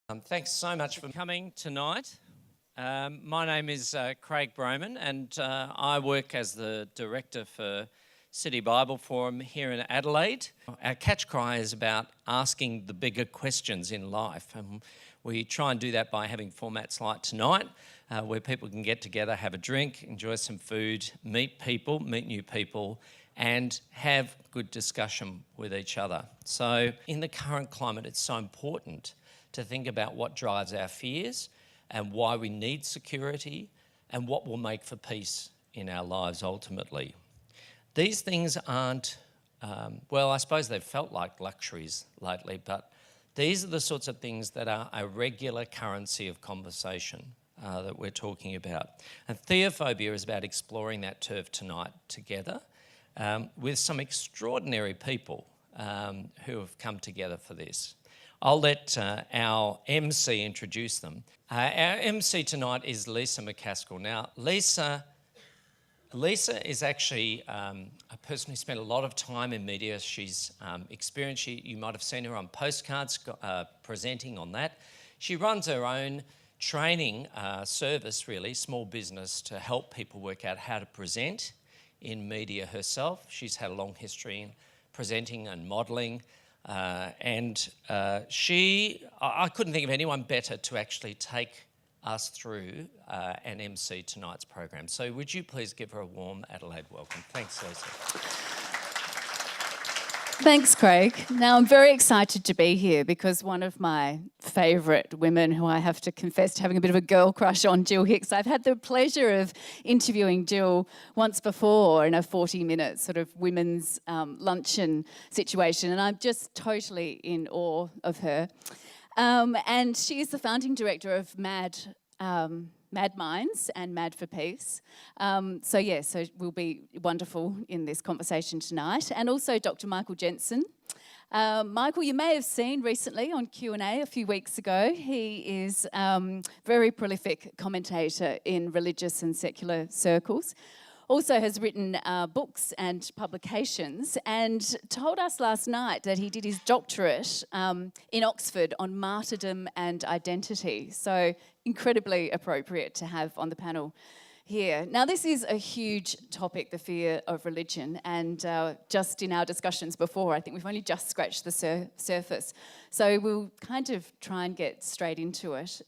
Thanks so much for coming tonight. My name is Craig Broman, and I work as the Director for City Bible Forum here in Adelaide. Our catch cry is about asking the bigger questions in life, and we try and do that by having formats like tonight, where people can get together, have a drink, enjoy some food, meet new people, and have good discussion with each other. So in the current climate, it's so important to think about what drives our fears and why we need security and what will make for peace in our lives ultimately. These things aren't, I suppose they've felt like luxuries lately, but these are the sorts of things that are a regular currency of conversation that we're talking about. And Theophobia is about exploring that turf tonight together with some extraordinary people who have come together for this. I'll let our MC introduce them. Our MC tonight is Lisa McAskill. Now, Lisa is actually a person who spent a lot of time in media. She's experienced, you might have seen her on postcards presenting on that. She runs her own training service, really, small business, to help people work out how to present in media herself. She's had a long history in presenting and modelling. I couldn't think of anyone better to actually take us through and MC tonight's program. So would you please give her a warm Adelaide welcome. Thanks, Lisa. Thanks, Craig. Now, I'm very excited to be here because one of my favourite women, who I have to confess to having a bit of a girl crush on, Gill Hicks. I've had the pleasure of interviewing Gill once before in a 40-minute sort of women's luncheon situation, and I'm just totally in awe of her. And she is the founding director of M.A.D Minds and M.A.D for Peace. So we'll be wonderful in this conversation tonight. And also Dr. Michael Jensen. Michael, you may have seen recently on Q&A a few weeks ago. He is very prolific commentator in religious and secular circles. Also has written books and publications, and told us last night that he did his doctorate in Oxford on martyrdom and identity. So incredibly appropriate to have on the panel here. Now, this is a huge topic, the fear of religion, and just in our discussions before, I think we've only just scratched the surface. So we'll kind of try and get straight into it.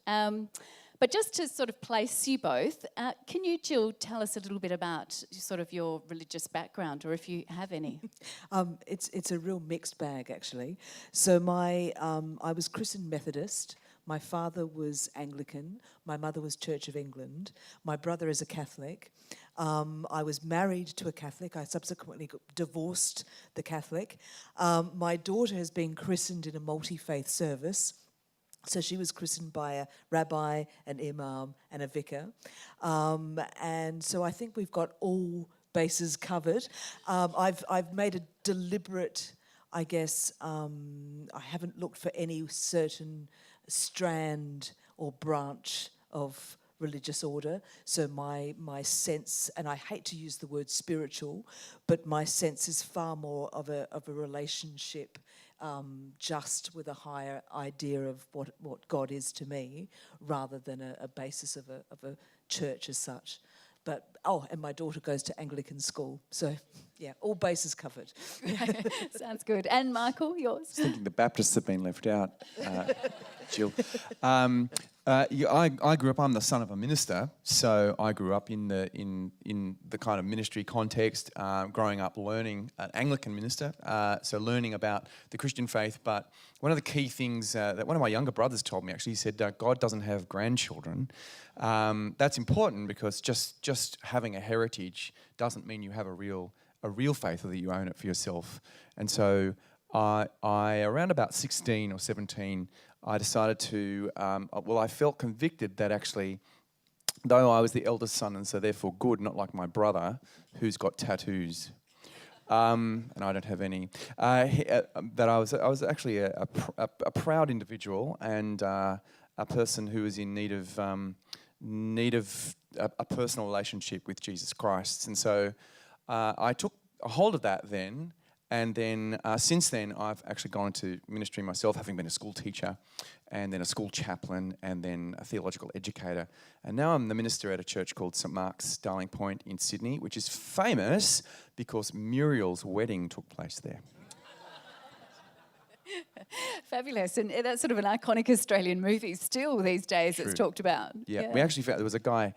But just to sort of place you both, can you, Gill, tell us a little bit about sort of your religious background, or if you have any? It's a real mixed bag, actually. So I was christened Methodist. My father was Anglican. My mother was Church of England. My brother is a Catholic. I was married to a Catholic. I subsequently divorced the Catholic. My daughter has been christened in a multi-faith service. So she was christened by a rabbi, an imam, and a vicar. And so I think we've got all bases covered. I've made a deliberate, I guess, I haven't looked for any certain strand or branch of religious order. So my sense, and I hate to use the word spiritual, but my sense is far more of a relationship just with a higher idea of what God is to me, rather than a basis of a church as such. But, and my daughter goes to Anglican school. So, yeah, all bases covered. Sounds good. And Michael, yours? I was thinking the Baptists have been left out, Gill. I grew up, I'm the son of a minister, so I grew up in the kind of ministry context, growing up learning, an Anglican minister, so learning about the Christian faith. But one of the key things that one of my younger brothers told me, actually, he said, God doesn't have grandchildren. That's important because just having a heritage doesn't mean you have a real faith, or that you own it for yourself. And so I around about 16 or 17, I decided to, I felt convicted that actually, though I was the eldest son and so therefore good, not like my brother who's got tattoos, and I don't have any, that I was actually a proud individual and a person who was in need of a personal relationship with Jesus Christ. And so I took a hold of that then, And then since then, I've actually gone into ministry myself, having been a school teacher and then a school chaplain and then a theological educator. And now I'm the minister at a church called St Mark's, Darling Point in Sydney, which is famous because Muriel's wedding took place there. Fabulous. And that's sort of an iconic Australian movie still these days. True. It's talked about. Yeah, we actually found there was a guy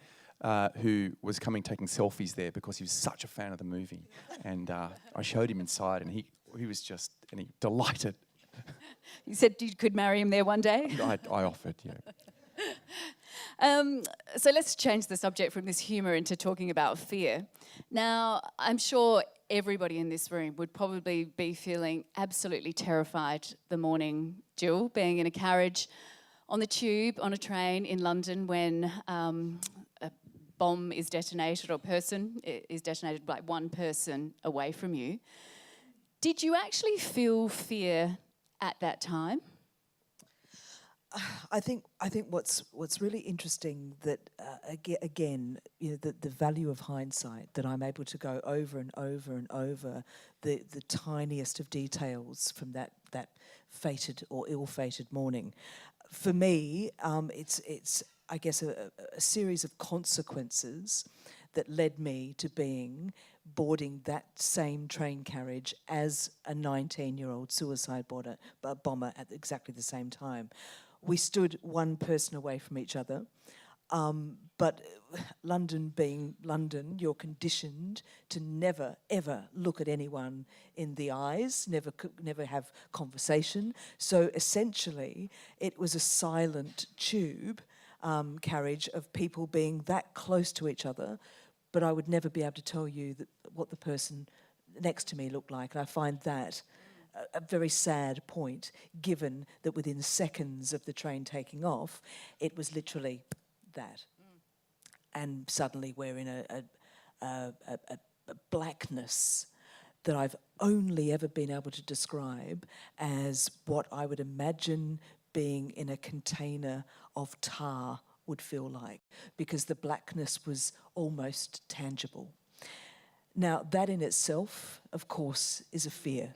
who was coming taking selfies there because he was such a fan of the movie. And I showed him inside and he was just delighted. You said you could marry him there one day? I offered, yeah. So let's change the subject from this humour into talking about fear. Now, I'm sure everybody in this room would probably be feeling absolutely terrified the morning, Gill, being in a carriage, on the tube, on a train in London when a bomb is detonated or a person is detonated like one person away from you. Did you actually feel fear at that time? I think what's really interesting that again, you know, the value of hindsight, that I'm able to go over and over and over the tiniest of details from that fated or ill-fated morning. For me, it's I guess a series of consequences that led me to boarding that same train carriage as a 19-year-old suicide bomber at exactly the same time. We stood one person away from each other, but London being London, you're conditioned to never, ever look at anyone in the eyes, never have conversation. So essentially, it was a silent tube carriage of people being that close to each other, but I would never be able to tell you what the person next to me looked like. And I find that a very sad point, given that within seconds of the train taking off, it was literally that. And suddenly we're in a blackness that I've only ever been able to describe as what I would imagine being in a container of tar would feel like, because the blackness was almost tangible. Now, that in itself, of course, is a fear,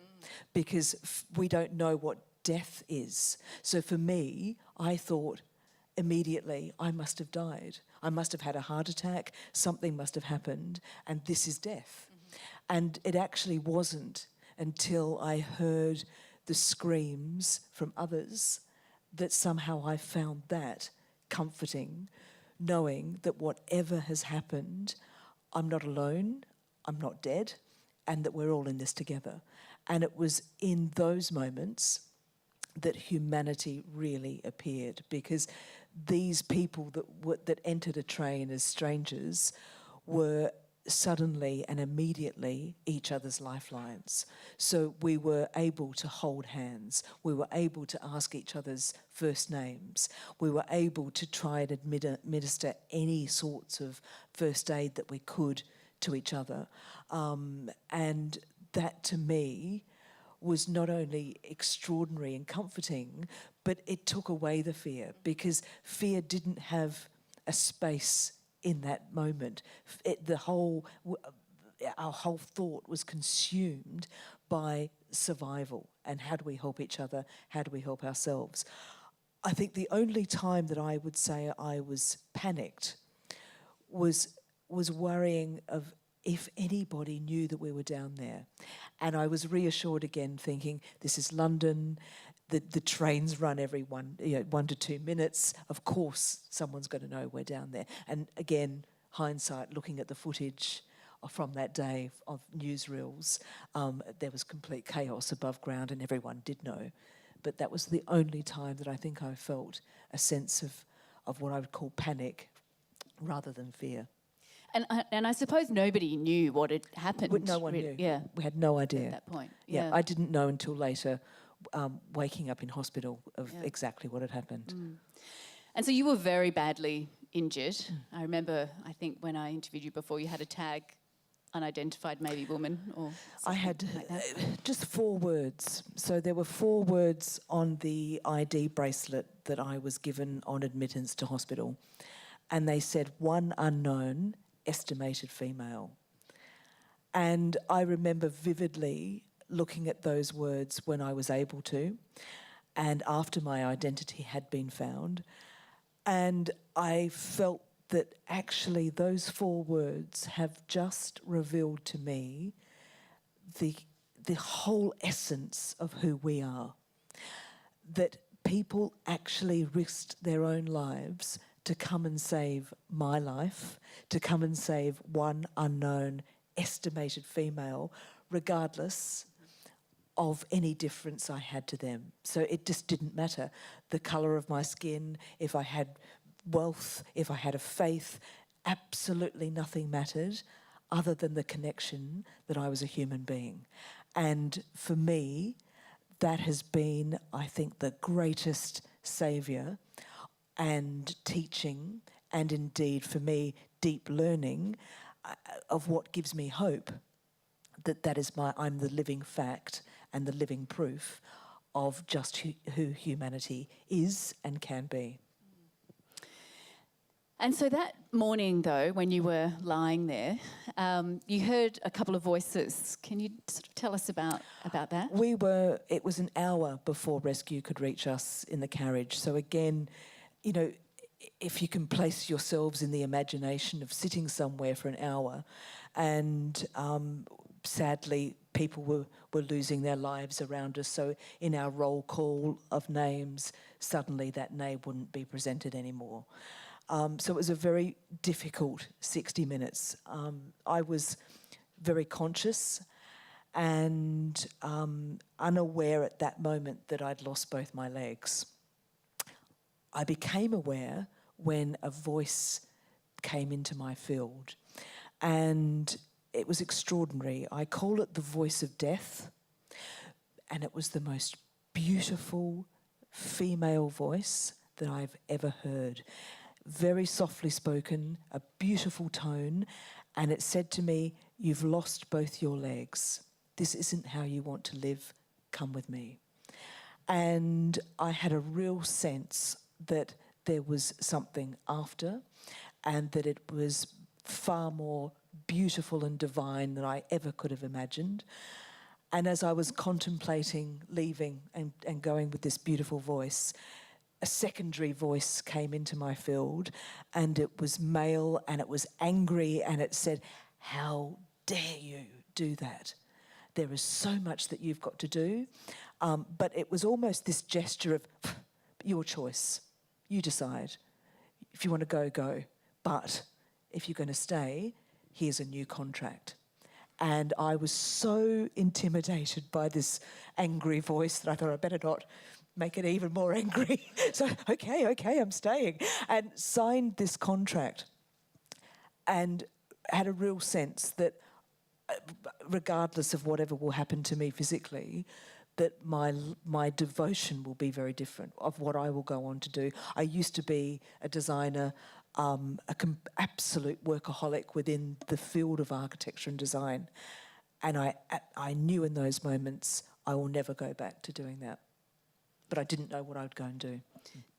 because we don't know what death is. So for me, I thought immediately, I must have died. I must have had a heart attack, something must have happened, and this is death. And it actually wasn't until I heard the screams from others that somehow I found that comforting, knowing that whatever has happened, I'm not alone, I'm not dead, and that we're all in this together. And it was in those moments that humanity really appeared, because these people that entered a train as strangers were suddenly and immediately each other's lifelines. So we were able to hold hands. We were able to ask each other's first names. We were able to try and administer any sorts of first aid that we could to each other. And that, to me, was not only extraordinary and comforting, but it took away the fear, because fear didn't have a space in that moment. Our whole thought was consumed by survival and how do we help each other, how do we help ourselves. I think the only time that I would say I was panicked was worrying of if anybody knew that we were down there. And I was reassured again, thinking, this is London, the trains run every 1 to 2 minutes. Of course, someone's going to know we're down there. And again, hindsight, looking at the footage from that day of newsreels, there was complete chaos above ground and everyone did know. But that was the only time that I think I felt a sense of what I would call panic rather than fear. And I suppose nobody knew what had happened. No one knew. Yeah. We had no idea. At that point. Yeah, I didn't know until later, waking up in hospital, of exactly what had happened. And so you were very badly injured. I remember, I think when I interviewed you before, you had a tag, unidentified maybe woman, or I had like that. just 4 words. So there were 4 words on the ID bracelet that I was given on admittance to hospital. And they said, 1 unknown, estimated female. And I remember vividly looking at those words when I was able to, and after my identity had been found. And I felt that actually those 4 words have just revealed to me the whole essence of who we are. That people actually risked their own lives to come and save my life, to come and save one unknown estimated female, regardless of any difference I had to them. So it just didn't matter. The colour of my skin, if I had wealth, if I had a faith, absolutely nothing mattered other than the connection that I was a human being. And for me, that has been, I think, the greatest saviour and teaching, and indeed for me, deep learning of what gives me hope. That is I'm the living fact and the living proof of just who humanity is and can be. And so that morning, though, when you were lying there, you heard a couple of voices. Can you sort of tell us about that? It was an hour before rescue could reach us in the carriage. So again, you know, if you can place yourselves in the imagination of sitting somewhere for an hour, and sadly people were losing their lives around us. So in our roll call of names, suddenly that name wouldn't be presented anymore. So it was a very difficult 60 minutes. I was very conscious and unaware at that moment that I'd lost both my legs. I became aware when a voice came into my field, and it was extraordinary. I call it the voice of death, and it was the most beautiful female voice that I've ever heard. Very softly spoken, a beautiful tone, and it said to me, "You've lost both your legs. This isn't how you want to live. Come with me." And I had a real sense that there was something after, and that it was far more beautiful and divine than I ever could have imagined. And as I was contemplating leaving and going with this beautiful voice, a secondary voice came into my field, and it was male, and it was angry, and it said, "How dare you do that? There is so much that you've got to do." But it was almost this gesture of, "Your choice. You decide. If you want to go, go. But if you're going to stay, here's a new contract." And I was so intimidated by this angry voice that I thought I better not make it even more angry. So, okay, I'm staying. And signed this contract and had a real sense that regardless of whatever will happen to me physically, that my devotion will be very different of what I will go on to do. I used to be a designer, absolute workaholic within the field of architecture and design. And I knew in those moments I will never go back to doing that. But I didn't know what I would go and do.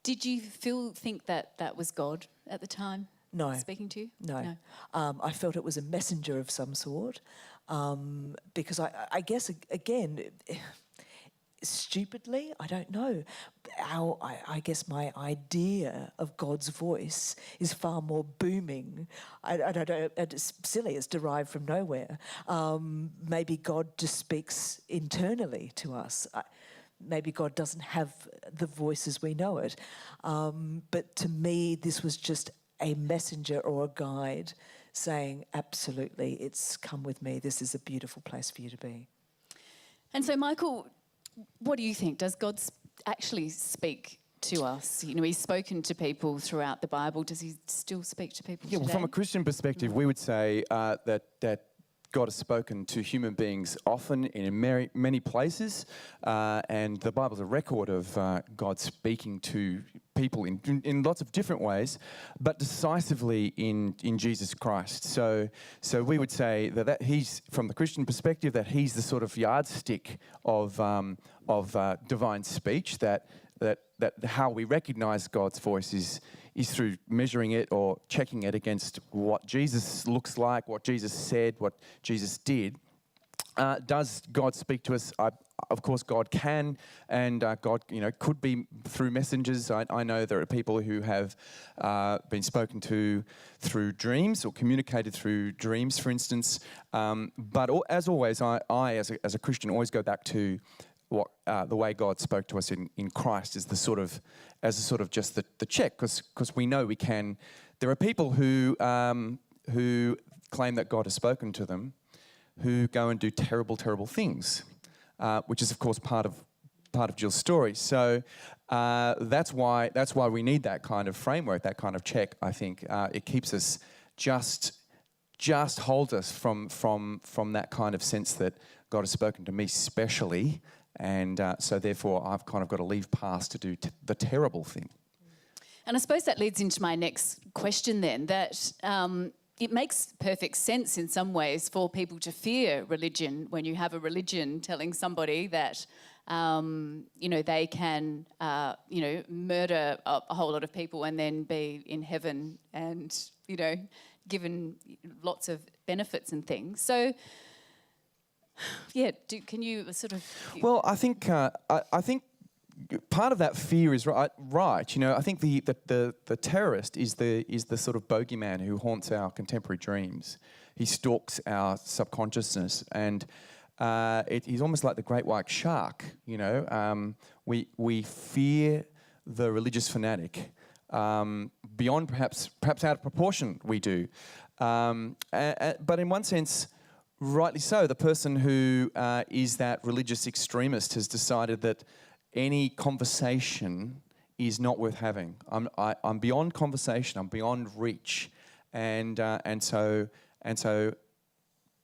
Did you think that was God at the time? No. Speaking to you? No. I felt it was a messenger of some sort, because I guess, again, stupidly, I don't know, how I guess my idea of God's voice is far more booming. I don't know, it's silly, it's derived from nowhere. Maybe God just speaks internally to us. Maybe God doesn't have the voice as we know it. But to me, this was just a messenger or a guide saying, absolutely, it's come with me. This is a beautiful place for you to be. And so, Michael, what do you think? Does God actually speak to us? You know, he's spoken to people throughout the Bible. Does he still speak to people today? Well, from a Christian perspective, we would say that God has spoken to human beings often in many places, and the Bible's a record of God speaking to people in lots of different ways, but decisively in Jesus Christ. So we would say that he's, from the Christian perspective, that he's the sort of yardstick of divine speech. That how we recognise God's voice is through measuring it or checking it against what Jesus looks like, what Jesus said, what Jesus did. Does God speak to us? Of course, God can, and God, could be through messengers. I know there are people who have been spoken to through dreams or communicated through dreams, for instance. But as always, I as a Christian, always go back to what the way God spoke to us in Christ is as a sort of just the check, because we know we can. There are people who claim that God has spoken to them, who go and do terrible, terrible things, which is of course part of Jill's story. So that's why we need that kind of framework, that kind of check. I think it keeps us just holds us from that kind of sense that God has spoken to me specially, and so therefore I've kind of got to leave past to do the terrible thing. And I suppose that leads into my next question then, that it makes perfect sense in some ways for people to fear religion when you have a religion telling somebody that, they can, murder a whole lot of people and then be in heaven and, given lots of benefits and things. So, yeah, can you sort of... Well, I think part of that fear is right. I think the terrorist is the sort of bogeyman who haunts our contemporary dreams. He stalks our subconsciousness, and he's almost like the great white shark. We fear the religious fanatic beyond perhaps out of proportion. We do, but in one sense, rightly so. The person who is that religious extremist has decided that any conversation is not worth having. I'm beyond conversation. I'm beyond reach, and so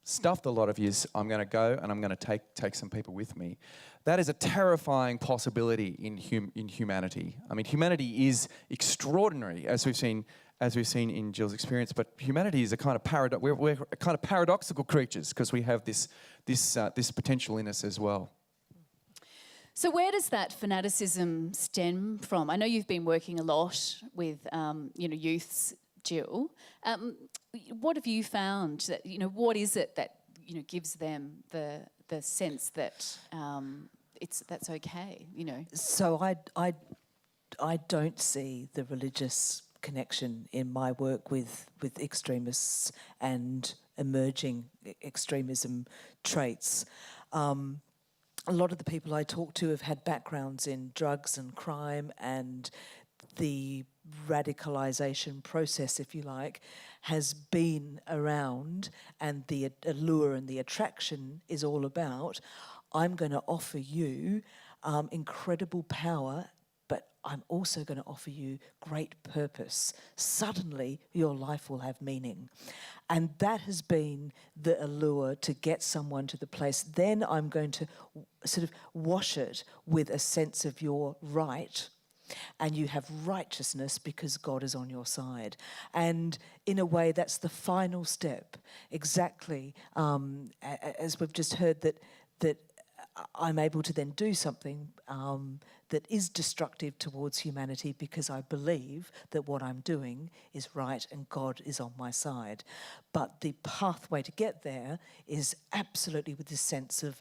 stuffed a lot of years. I'm going to go and I'm going to take some people with me. That is a terrifying possibility in humanity. I mean, humanity is extraordinary, as we've seen in Jill's experience. But humanity is a kind of we're a kind of paradoxical creatures, because we have this potential in us as well. So where does that fanaticism stem from? I know you've been working a lot with, youths, Jill. What have you found that, what is it that, gives them the sense that that's okay, So I don't see the religious connection in my work with extremists and emerging extremism traits. A lot of the people I talk to have had backgrounds in drugs and crime, and the radicalisation process, if you like, has been around, and the allure and the attraction is all about, I'm going to offer you incredible power, but I'm also going to offer you great purpose. Suddenly, your life will have meaning. And that has been the allure to get someone to the place. Then I'm going to sort of wash it with a sense of your right, and you have righteousness because God is on your side. And in a way, that's the final step, exactly as we've just heard, that I'm able to then do something that is destructive towards humanity, because I believe that what I'm doing is right and God is on my side. But the pathway to get there is absolutely with this sense of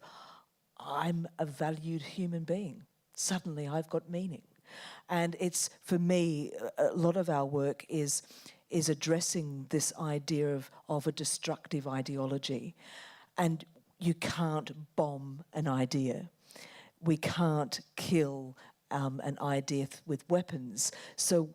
I'm a valued human being. Suddenly I've got meaning. And it's, for me, a lot of our work is addressing this idea of a destructive ideology. And you can't bomb an idea. We can't kill an idea with weapons. So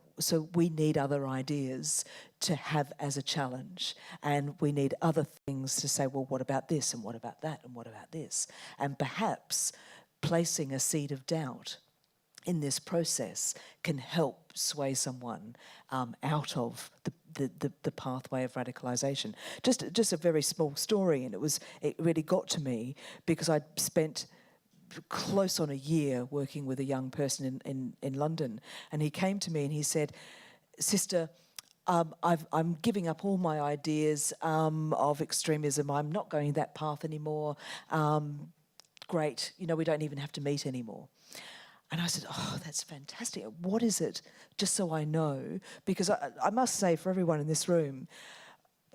we need other ideas to have as a challenge. And we need other things to say, well, what about this? And what about that? And what about this? And perhaps placing a seed of doubt in this process can help sway someone out of the pathway of radicalisation. Just a very small story, and it really got to me because I'd spent close on a year working with a young person in London, and he came to me and he said, "Sister, I'm giving up all my ideas of extremism. I'm not going that path anymore. Great, we don't even have to meet anymore." And I said, "Oh, that's fantastic. What is it?" Just so I know, because I must say, for everyone in this room,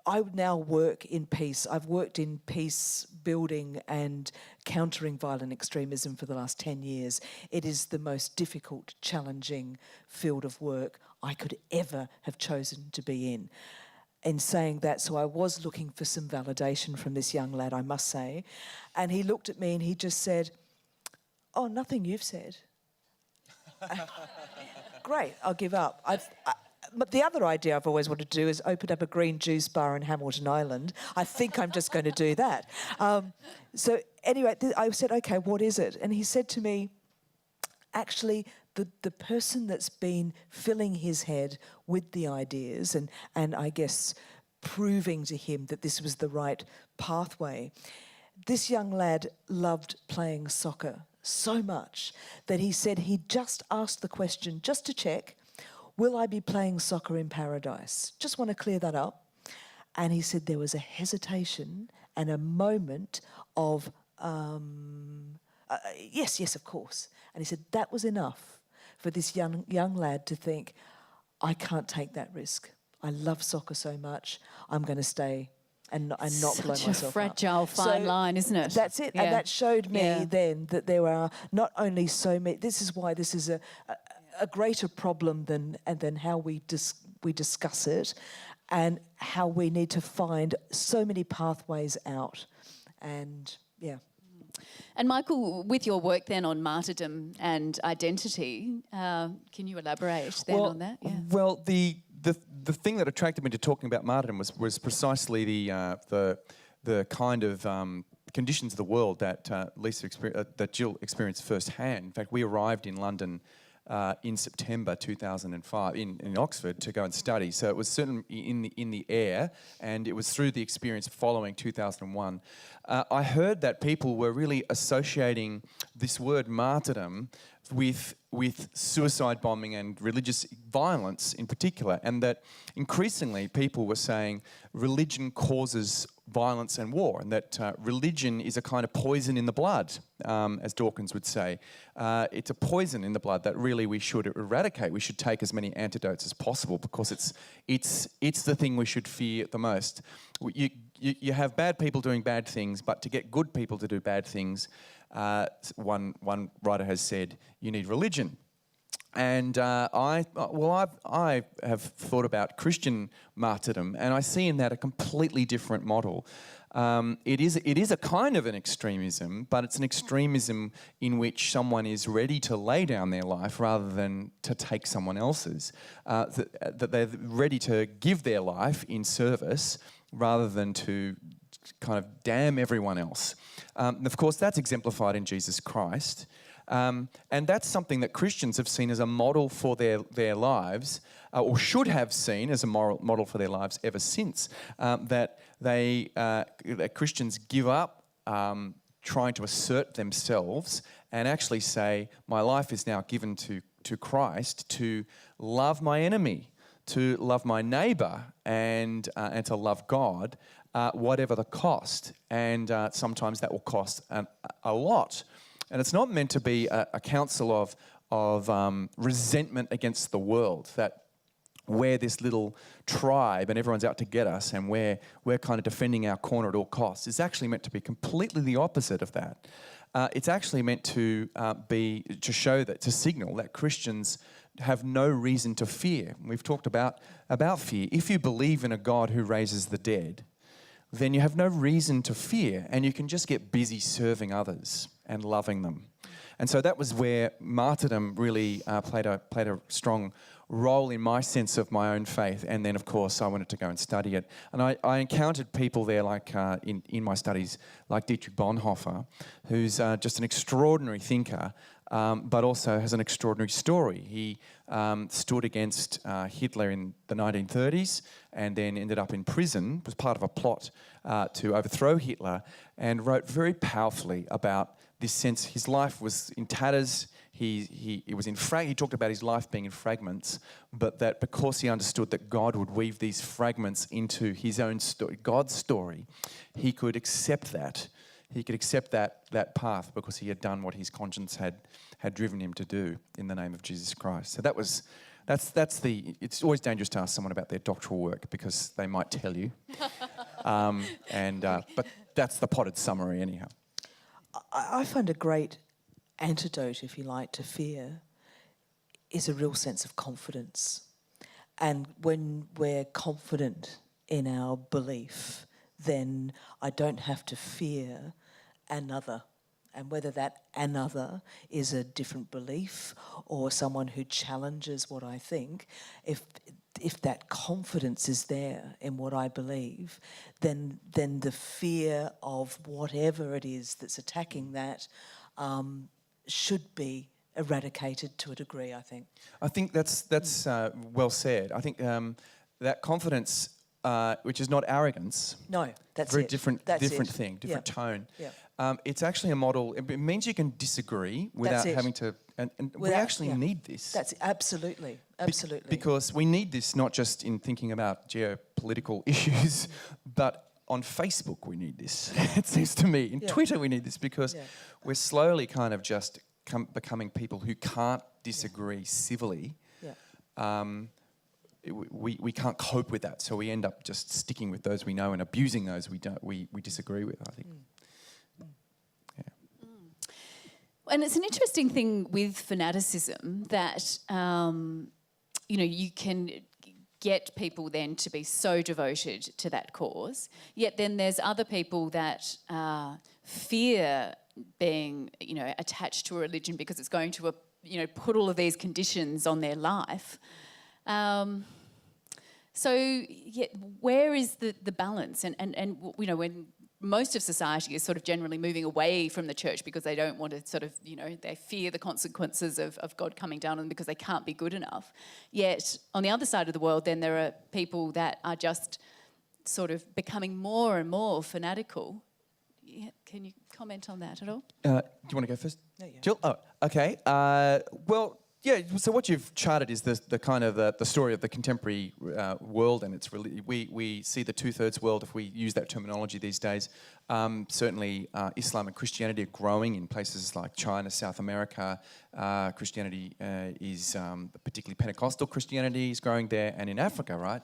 I now work in peace. I've worked in peace building and countering violent extremism for the last 10 years. It is the most difficult, challenging field of work I could ever have chosen to be in. In saying that, so I was looking for some validation from this young lad, I must say. And he looked at me and he just said, "Oh, nothing you've said." Great, I'll give up. But the other idea I've always wanted to do is open up a green juice bar in Hamilton Island. I think I'm just going to do that. So anyway, I said, "Okay, what is it?" And he said to me, actually, the person that's been filling his head with the ideas and I guess proving to him that this was the right pathway, this young lad loved playing soccer so much that he said he just asked the question just to check, "Will I be playing soccer in paradise? Just want to clear that up." And he said there was a hesitation and a moment of, yes, of course. And he said that was enough for this young lad to think, "I can't take that risk. I love soccer so much. I'm going to stay and not blow myself up." Such a fragile, fine line, isn't it? That's it. Yeah. And that showed me then that there are not only so many. This is why this is a greater problem than how we discuss it, and how we need to find so many pathways out. And yeah. And Michael, with your work then on martyrdom and identity, can you elaborate then on that? Yeah. Well, the thing that attracted me to talking about martyrdom was precisely the kind of conditions of the world that that Gill experienced firsthand. In fact, we arrived in London in September 2005 in Oxford to go and study. So it was certainly in the air, and it was through the experience following 2001. I heard that people were really associating this word martyrdom with suicide bombing and religious violence in particular, and that increasingly people were saying religion causes violence and war, and that religion is a kind of poison in the blood, as Dawkins would say. It's a poison in the blood that really we should eradicate. We should take as many antidotes as possible because it's the thing we should fear the most. You have bad people doing bad things, but to get good people to do bad things, one writer has said, you need religion. And I have thought about Christian martyrdom, and I see in that a completely different model. It is a kind of an extremism, but it's an extremism in which someone is ready to lay down their life rather than to take someone else's. That they're ready to give their life in service rather than to kind of damn everyone else. And of course, that's exemplified in Jesus Christ. And that's something that Christians have seen as a model for their lives, or should have seen as a model for their lives ever since. That Christians give up trying to assert themselves and actually say, my life is now given to Christ to love my enemy, to love my neighbour, and to love God, whatever the cost. And sometimes that will cost a lot. And it's not meant to be a counsel of resentment against the world, that we're this little tribe and everyone's out to get us and we're kind of defending our corner at all costs. It's actually meant to be completely the opposite of that. It's actually meant to to signal that Christians have no reason to fear. We've talked about fear. If you believe in a God who raises the dead, then you have no reason to fear, and you can just get busy serving others and loving them. And so that was where martyrdom really played a strong role in my sense of my own faith. And then, of course, I wanted to go and study it. And I encountered people there, like in my studies, like Dietrich Bonhoeffer, who's just an extraordinary thinker, but also has an extraordinary story. He stood against Hitler in the 1930s and then ended up in prison, was part of a plot to overthrow Hitler, and wrote very powerfully about this sense. His life was in tatters. He talked about his life being in fragments, but that because he understood that God would weave these fragments into his own story, God's story, he could accept that. He could accept that path because he had done what his conscience had driven him to do in the name of Jesus Christ. So that was It's always dangerous to ask someone about their doctoral work because they might tell you. But that's the potted summary anyhow. I find a great antidote, if you like, to fear is a real sense of confidence. And when we're confident in our belief, then I don't have to fear another. And whether that another is a different belief or someone who challenges what I think, if that confidence is there in what I believe, then the fear of whatever it is that's attacking that should be eradicated to a degree, I think. I think that's well said. I think that confidence, which is not arrogance. No, that's very it. different thing, different tone. Yeah. It's actually a model. It means you can disagree without having to. And we actually need this. That's absolutely. Because we need this not just in thinking about geopolitical issues, but on Facebook we need this. It seems to me. In Twitter we need this because we're slowly kind of just becoming people who can't disagree civilly. Yeah. We can't cope with that, so we end up just sticking with those we know and abusing those we disagree with, I think. And it's an interesting thing with fanaticism that, you can get people then to be so devoted to that cause, yet then there's other people that fear being, attached to a religion because it's going to, put all of these conditions on their life. Where is the balance? And when most of society is sort of generally moving away from the church because they don't want to sort of, they fear the consequences of God coming down on them because they can't be good enough. Yet on the other side of the world, then there are people that are just sort of becoming more and more fanatical. Yeah, can you comment on that at all? Do you want to go first? No, yeah. Jill? Oh, okay. Yeah, so what you've charted is the kind of the story of the contemporary world, and it's really, we see the two-thirds world, if we use that terminology these days. Certainly Islam and Christianity are growing in places like China, South America. Christianity is, particularly Pentecostal Christianity is growing there, and in Africa, right?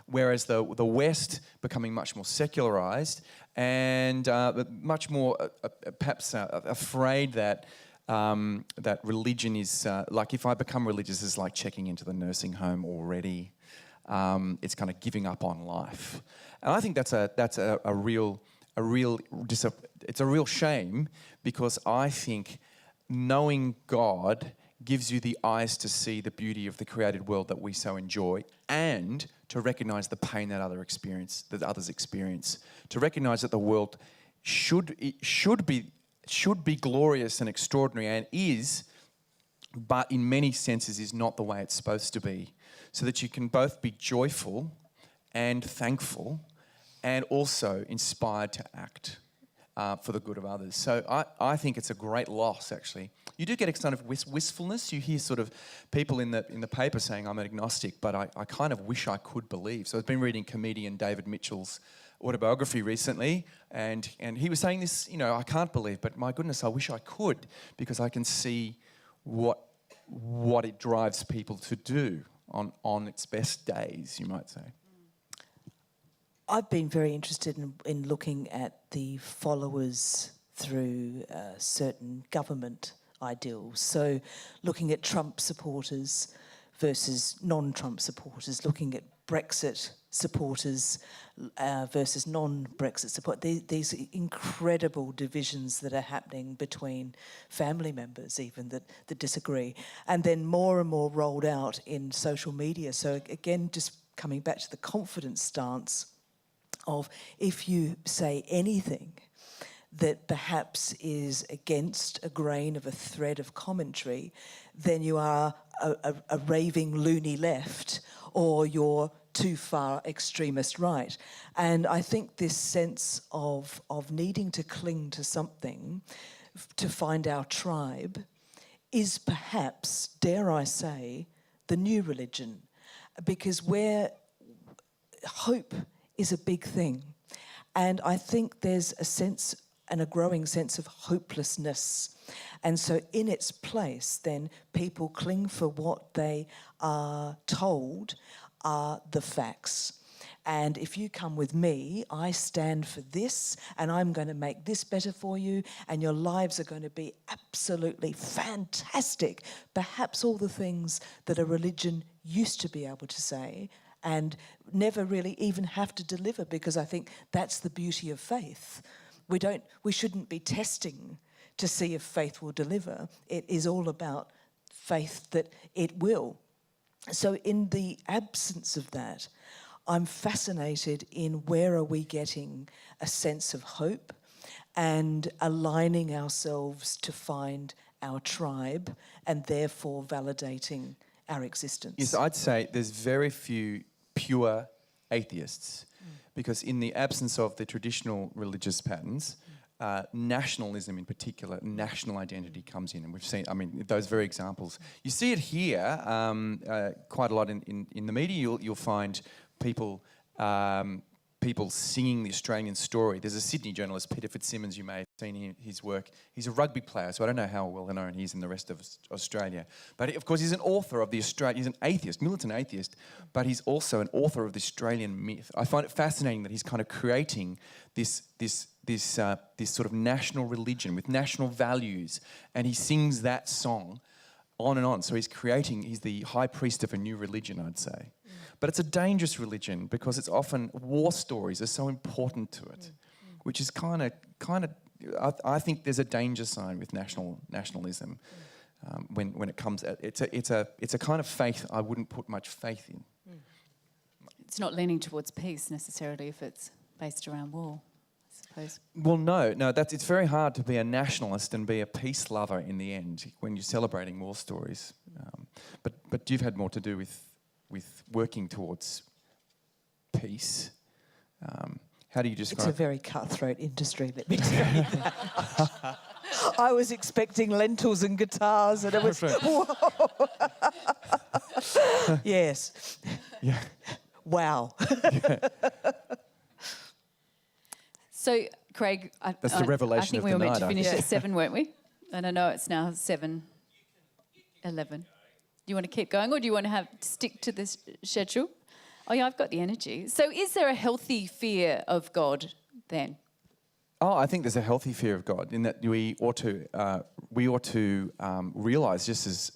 Whereas the West becoming much more secularized and much more perhaps afraid that that religion is like, if I become religious, it's like checking into the nursing home already. It's kind of giving up on life, and I think that's a real shame, because I think knowing God gives you the eyes to see the beauty of the created world that we so enjoy, and to recognise the pain that others experience, to recognise that the world should be glorious and extraordinary, and is, but in many senses is not the way it's supposed to be, so that you can both be joyful and thankful and also inspired to act for the good of others. So I think it's a great loss, actually. You do get a kind of wistfulness. You hear sort of people in the paper saying, I'm an agnostic, but I kind of wish I could believe. So I've been reading comedian David Mitchell's autobiography recently, and he was saying this, I can't believe, but my goodness, I wish I could, because I can see what it drives people to do on its best days, you might say. I've been very interested in looking at the followers through certain government ideals. So looking at Trump supporters versus non-Trump supporters, looking at Brexit supporters versus non-Brexit support. These incredible divisions that are happening between family members even that disagree. And then more and more rolled out in social media. So again, just coming back to the confidence stance of, if you say anything that perhaps is against a grain of a thread of commentary, then you are a raving loony left, or you're too far extremist right. And I think this sense of needing to cling to something to find our tribe is perhaps, dare I say, the new religion, because where hope is a big thing. And I think there's a sense and a growing sense of hopelessness. And so in its place, then, people cling for what they are told are the facts. And if you come with me, I stand for this, and I'm going to make this better for you, and your lives are going to be absolutely fantastic. Perhaps all the things that a religion used to be able to say and never really even have to deliver, because I think that's the beauty of faith. We shouldn't be testing to see if faith will deliver. It is all about faith that it will. So in the absence of that, I'm fascinated in where are we getting a sense of hope and aligning ourselves to find our tribe and therefore validating our existence. Yes, I'd say there's very few pure atheists because in the absence of the traditional religious patterns, nationalism in particular, national identity comes in, and we've seen, those very examples. You see it here quite a lot in the media. You'll find people singing the Australian story. There's a Sydney journalist, Peter Fitzsimmons, you may have seen his work. He's a rugby player, so I don't know how well known he is in the rest of Australia. But of course, he's an author of he's an atheist, militant atheist, but he's also an author of the Australian myth. I find it fascinating that he's kind of creating this sort of national religion with national values, and he sings that song on and on. So he's the high priest of a new religion, I'd say. But it's a dangerous religion because it's often war stories are so important to it, which is kind of. I think there's a danger sign with nationalism when it comes. It's a kind of faith I wouldn't put much faith in. It's not leaning towards peace necessarily if it's based around war, I suppose. Well, no, it's very hard to be a nationalist and be a peace lover in the end when you're celebrating war stories. But you've had more to do with working towards peace. How do you describe? It's a very cutthroat industry, let me tell you. I was expecting lentils and guitars, and it was whoa. Yes. Yeah. Wow. Yeah. So, Craig, That's the revelation I think of we the were meant night, to I finish think. at 7, weren't we? And I know it's now 7:11. Do you want to keep going, or do you want to stick to this schedule? Oh yeah, I've got the energy. So is there a healthy fear of God then? Oh, I think there's a healthy fear of God in that we ought to realise, just as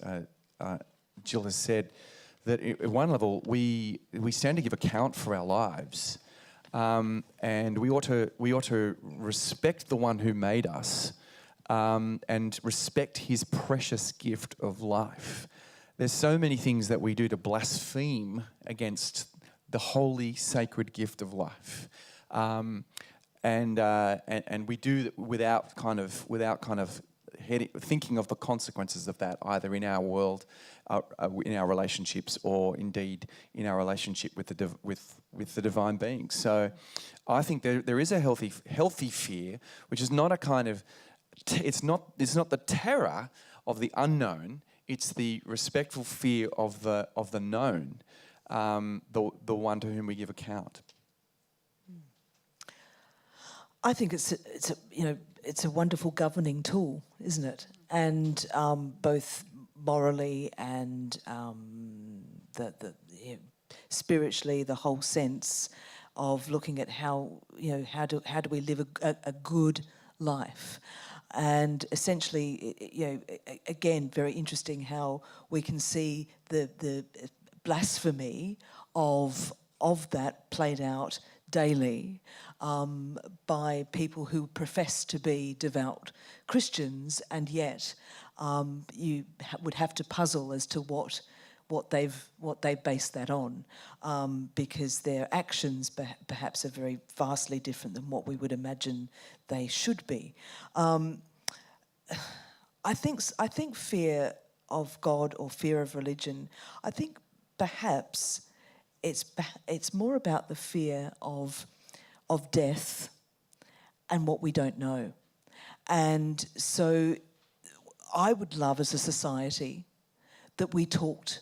Gill has said, that at one level we stand to give account for our lives, and we ought to respect the one who made us, and respect his precious gift of life. There's so many things that we do to blaspheme against the holy, sacred gift of life, and we do that without thinking of the consequences of that, either in our world, in our relationships, or indeed in our relationship with the divine being. So, I think there is a healthy fear, which is not a kind of it's not the terror of the unknown. It's the respectful fear of the known, the one to whom we give account. I think it's a wonderful governing tool, isn't it? And both morally and spiritually, the whole sense of looking at how do we live a good life. And essentially, again, very interesting how we can see the blasphemy of that played out daily by people who profess to be devout Christians, and yet you would have to puzzle as to what they've based that on, because their actions perhaps are very vastly different than what we would imagine they should be. I think fear of God or fear of religion, I think perhaps it's more about the fear of death and what we don't know. And so I would love as a society that we talked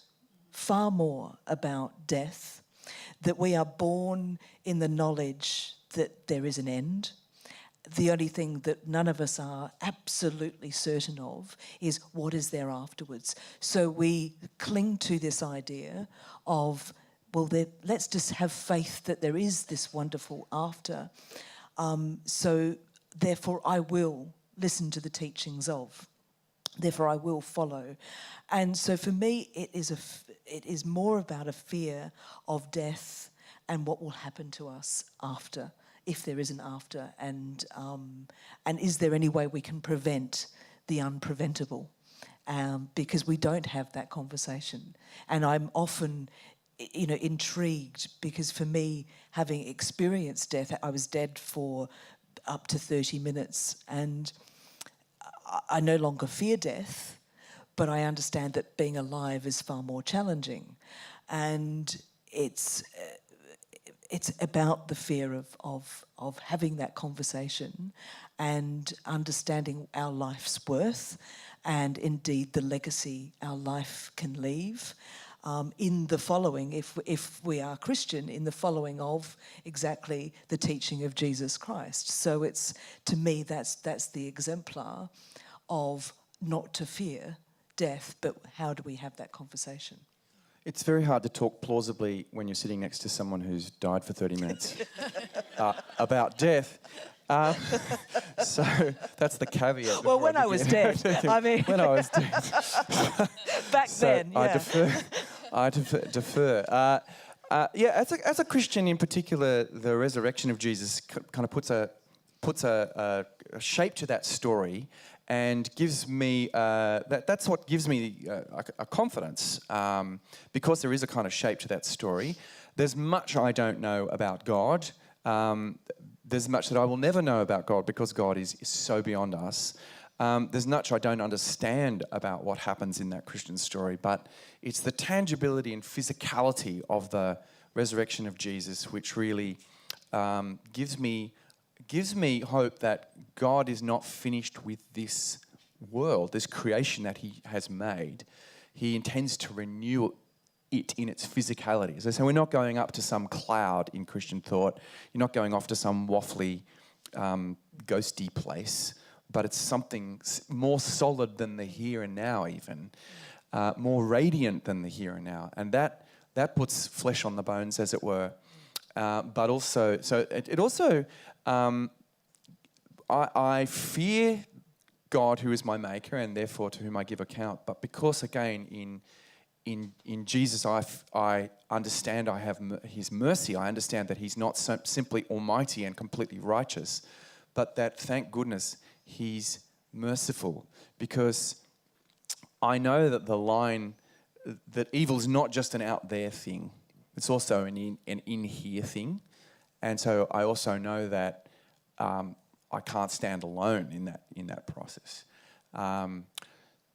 far more about death, that we are born in the knowledge that there is an end, the only thing that none of us are absolutely certain of is what is there afterwards. So we cling to this idea of, well, let's just have faith that there is this wonderful after. So therefore I will listen to the teachings of. Therefore I will follow. And so for me it is more about a fear of death and what will happen to us after, if there is an after, and is there any way we can prevent the unpreventable? Because we don't have that conversation. And I'm often, intrigued, because for me, having experienced death, I was dead for up to 30 minutes, and I no longer fear death, but I understand that being alive is far more challenging. And it's about the fear of having that conversation and understanding our life's worth and indeed the legacy our life can leave in the following, if we are Christian, in the following of exactly the teaching of Jesus Christ. So it's, to me, that's the exemplar of not to fear death, but how do we have that conversation? It's very hard to talk plausibly when you're sitting next to someone who's died for 30 minutes about death. So that's the caveat. Well, when I was dead, I mean... When I was dead. Back then, yeah. I defer. As a Christian in particular, the resurrection of Jesus kind of puts a shape to that story, and gives me that's what gives me a confidence, because there is a kind of shape to that story. There's much I don't know about God. There's much that I will never know about God, because God is so beyond us. There's much I don't understand about what happens in that Christian story, but it's the tangibility and physicality of the resurrection of Jesus which really gives me hope that God is not finished with this world, this creation that he has made. He intends to renew it in its physicality. So we're not going up to some cloud in Christian thought. You're not going off to some waffly, ghosty place, but it's something more solid than the here and now even, more radiant than the here and now. And that puts flesh on the bones, as it were. But also, I fear God, who is my maker, and therefore to whom I give account. But because, again, in Jesus, I understand I have his mercy. I understand that he's not simply almighty and completely righteous, but that, thank goodness, he's merciful. Because I know that the line that evil is not just an out there thing. It's also an in here thing. And so I also know that I can't stand alone in that process.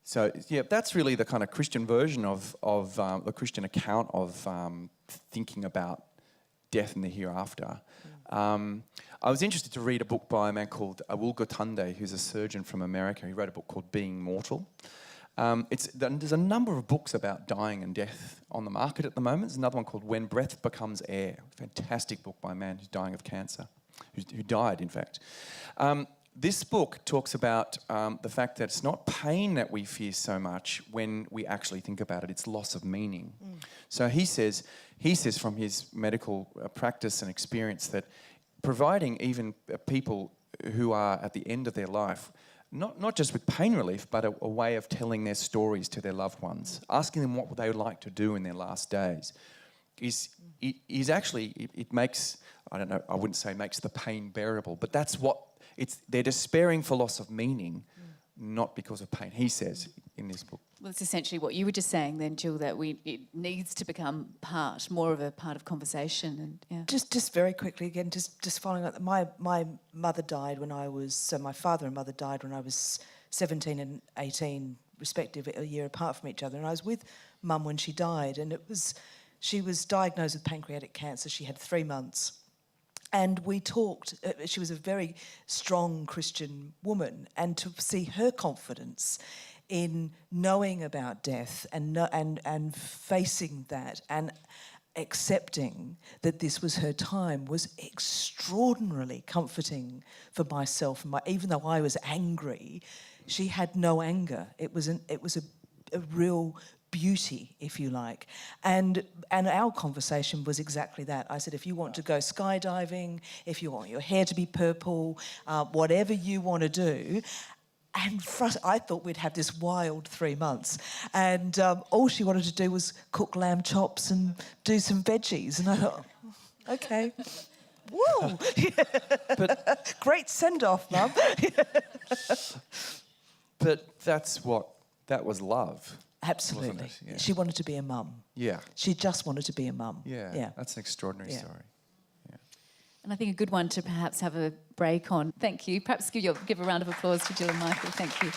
So that's really the kind of Christian version of the Christian account of thinking about death and the hereafter. I was interested to read a book by a man called Awul Gotunde, who's a surgeon from America. He wrote a book called Being Mortal. There's a number of books about dying and death on the market at the moment. There's another one called When Breath Becomes Air. Fantastic book by a man who's dying of cancer, who died, in fact. This book talks about the fact that it's not pain that we fear so much when we actually think about it. It's loss of meaning. So he says from his medical practice and experience that providing even people who are at the end of their life, not just with pain relief, but a way of telling their stories to their loved ones, asking them what they would like to do in their last days, is actually, it makes, I don't know, I wouldn't say makes the pain bearable, but that's what, they're despairing for loss of meaning, not because of pain, he says in this book. Well, it's essentially what you were just saying then, Jill, that it needs to become more of a part of conversation. And yeah. Just very quickly again, just following up. My mother died when I was, so my father and mother died when I was 17 and 18, respectively, a year apart from each other. And I was with Mum when she died, and she was diagnosed with pancreatic cancer. She had 3 months. And we talked, she was a very strong Christian woman, and to see her confidence in knowing about death and facing that, and accepting that this was her time was extraordinarily comforting for myself. Even though I was angry, she had no anger. It was a real beauty, if you like. And our conversation was exactly that. I said, if you want to go skydiving, if you want your hair to be purple, whatever you want to do. And I thought we'd have this wild 3 months. And all she wanted to do was cook lamb chops and do some veggies. And I thought, okay. Whoa! But great send-off, Mum. But that was love. Absolutely. Wasn't it? Yeah. She wanted to be a mum. Yeah. She just wanted to be a mum. Yeah. That's an extraordinary story. And I think a good one to perhaps have a break on. Thank you. Perhaps give a round of applause to Jill and Michael. Thank you.